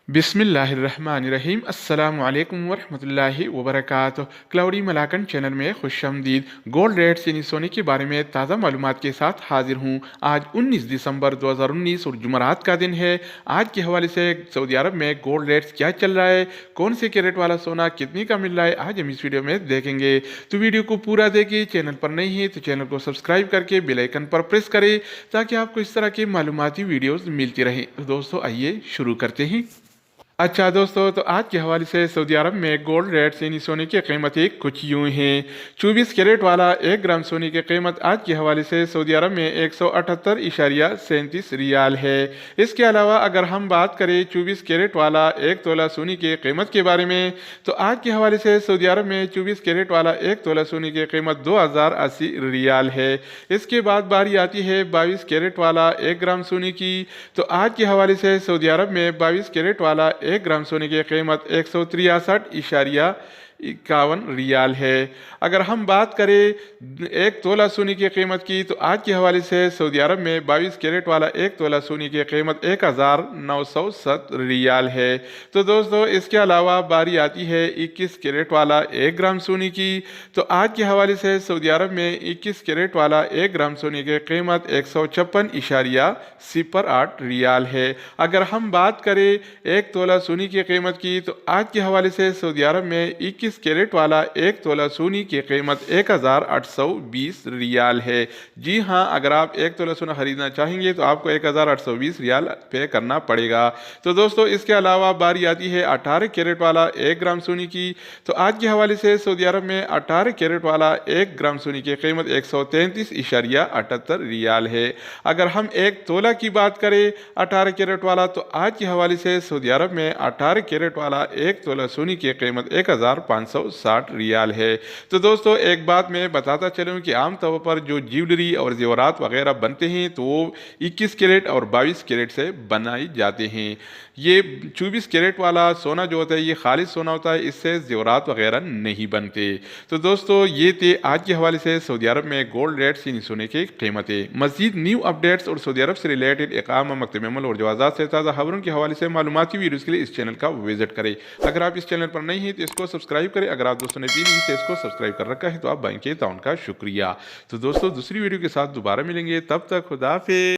बिस्मिल्लाहिर्रहमानिर्रहीम अस्सलामु अलैकुम वरहमतुल्लाहि वबरकातुह। क्लाउडी मलाकन चैनल में खुशामदीद। गोल्ड रेट्स यानी सोने के बारे में ताज़ा मालूमात के साथ हाजिर हूँ। आज 19 दिसंबर 2019 और जुमरात का दिन है। आज के हवाले से सऊदी अरब में गोल्ड रेट्स क्या चल रहा है, कौन से कैरेट वाला सोना कितने का मिल रहा है, आज हम इस वीडियो में देखेंगे। तो वीडियो को पूरा देखिए। चैनल पर नहीं है तो चैनल को सब्सक्राइब करके बेल आइकन पर प्रेस करें ताकि आपको इस तरह की मालूमाती वीडियोज़ मिलती रहें। तो दोस्तों आइए शुरू करते हैं। अच्छा दोस्तों, तो आज के हवाले से सऊदी अरब में गोल्ड रेट यानी सोने की कीमतें कुछ यूँ हैं। 24 कैरेट वाला 1 ग्राम सोने की कीमत आज के हवाले से सऊदी अरब में 178.37 रियाल है। इसके अलावा अगर हम बात करें 24 कैरेट वाला 1 तोला सोने की कीमत के बारे में, तो आज के हवाले से सऊदी अरब में 24 कैरेट वाला 1 तोला सोने की कीमत 2080 रियाल है। इसके बाद बारी आती है 22 कैरेट वाला 1 ग्राम सोने की। तो आज के हवाले से सऊदी अरब में 22 कैरेट वाला 1 ग्राम सोने की कीमत 163.51 रियाल है। अगर हम बात करें 1 तोला सोने की कीमत की, तो आज के हवाले से सऊदी अरब में 22 कैरेट वाला 1 तोला सोने की कीमत 1907 रियाल है। तो दोस्तों इसके अलावा बारी आती है 21 कैरेट वाला 1 ग्राम सोने की। तो आज के हवाले से सऊदी अरब में 21 कैरेट वाला 1 ग्राम सोने की कीमत 156.08 रियाल है। अगर हम बात करें 1 तोला सोने की कीमत की, तो आज के हवाले से सऊदी अरब में 21 कैरेट वाला 1 तोला सोने की कीमत 1820 रियाल है। जी हाँ, अगर आप 1 तोला सोना खरीदना चाहेंगे तो आपको 1820 रियाल पे करना पड़ेगा। तो दोस्तों इसके अलावा बारी आती है 18 कैरेट वाला 1 ग्राम सोने की। तो आज के हवाले से सऊदी अरब में 18 कैरेट वाला 1 ग्राम सोने की कीमत 133.78 रियाल है। अगर हम 1 तोला की बात करें 18 कैरेट वाला, तो आज के हवाले से सऊदी अरब में 18 कैरेट वाला 1 तोला सोने की कीमत 1560 रियाल है। तो दोस्तों एक बात मैं बताता चलूँ कि आम तौर पर जो ज्वेलरी और जेवरात वगैरह बनते हैं तो वो 21 कैरेट और 22 कैरेट से बनाए जाते हैं। ये 24 कैरेट वाला सोना जो होता है ये खालिस सोना होता है, इससे जेवरात वगैरह नहीं बनते। तो दोस्तों ये थे आज के हवाले से सऊदी अरब में गोल्ड रेट्स यानी सोने की कीमतें। मज़ीद न्यू अपडेट्स और सऊदी अरब से रिलेटेड इक़ामा, मकतब अमल और जवाज़ात से ताज़ा खबरों के हवाले से मालूमाती वीडियोज़ के लिए इस चैनल का विजिट करें। अगर आप इस चैनल पर नहीं हैं तो इसको सब्सक्राइब करें। अगर आप दोस्तों ने भी नहीं तो इसको सब्सक्राइब कर रखा है तो आप बैंक के ताउन का शुक्रिया। तो दोस्तों दूसरी वीडियो के साथ दोबारा मिलेंगे, तब तक खुदा हाफिज़।